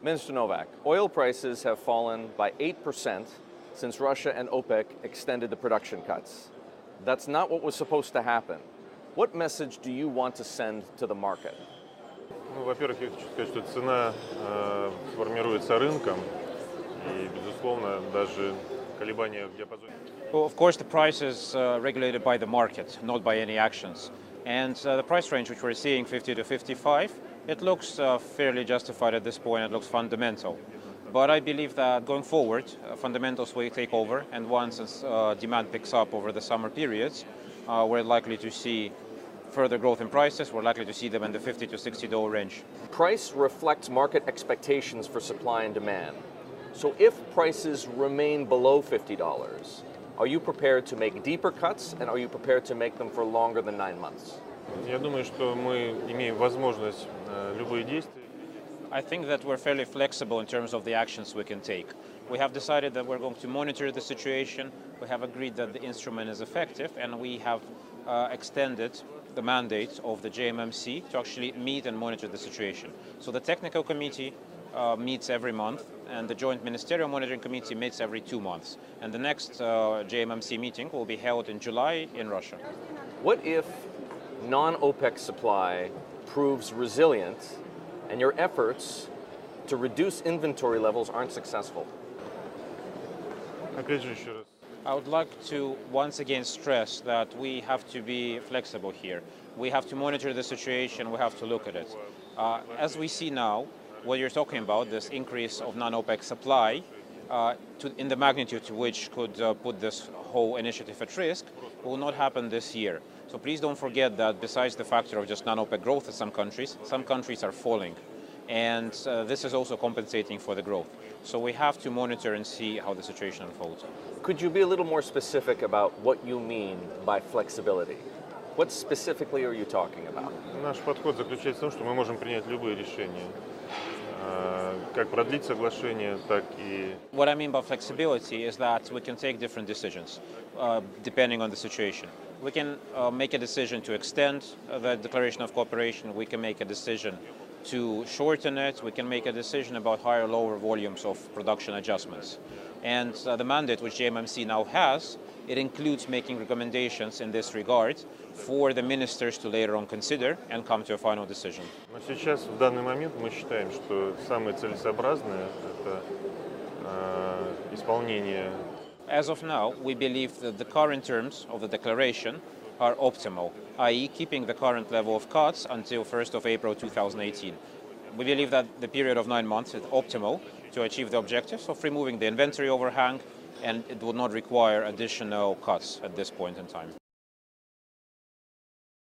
Minister Novak, oil prices have fallen by 8% since Russia and OPEC extended the production cuts. That's not what was supposed to happen. What message do you want to send to the market? Ну, во-первых, я хочу сказать, что цена формируется рынком, и, безусловно, даже колебания в диапазоне. Well, of course, the price is regulated by the market, not by any actions. And the price range, which we're seeing, 50 to 55, it looks fairly justified at this point. It looks fundamental. But I believe that going forward, fundamentals will take over. And once demand picks up over the summer periods, we're likely to see further growth in prices. We're likely to see them in the $50 to $60 range. Price reflects market expectations for supply and demand. So if prices remain below $50, are you prepared to make deeper cuts, and are you prepared to make them for longer than 9 months? Я думаю, что мы имеем возможность любые действия. I think that we're fairly flexible in terms of the actions we can take. We have decided that we're going to monitor the situation. We have agreed that the instrument is effective, and we have extended the mandate of the JMMC to actually meet and monitor the situation. So the technical committee meets every month, and the Joint Ministerial Monitoring Committee meets every 2 months. And the next JMMC meeting will be held in July in Russia. What if non-OPEC supply proves resilient and your efforts to reduce inventory levels aren't successful? Опять же, еще раз. I would like to once again stress that we have to be flexible here. We have to monitor the situation, we have to look at it. As we see now, what you're talking about, this increase of non-OPEC supply, in the magnitude to which could put this whole initiative at risk, will not happen this year. So please don't forget that besides the factor of just non-OPEC growth in some countries are falling. And this is also compensating for the growth. So we have to monitor and see how the situation unfolds. Could you be a little more specific about what you mean by flexibility? What specifically are you talking about? Наш подход заключается в том, что мы можем принять любые решения, как продлить соглашение, так и... What I mean by flexibility is that we can take different decisions depending on the situation. We can make a decision to extend the declaration of cooperation. We can make a decision to shorten it. We can make a decision about higher or lower volumes of production adjustments. And the mandate which JMMC now has, it includes making recommendations in this regard for the ministers to later on consider and come to a final decision. Но сейчас, в данный момент, мы считаем, что самое целесообразное – это исполнение. As of now, we believe that the current terms of the declaration are optimal, i.e. keeping the current level of cuts until 1st of April 2018. We believe that the period of 9 months is optimal to achieve the objectives of removing the inventory overhang, and it will not require additional cuts at this point in time.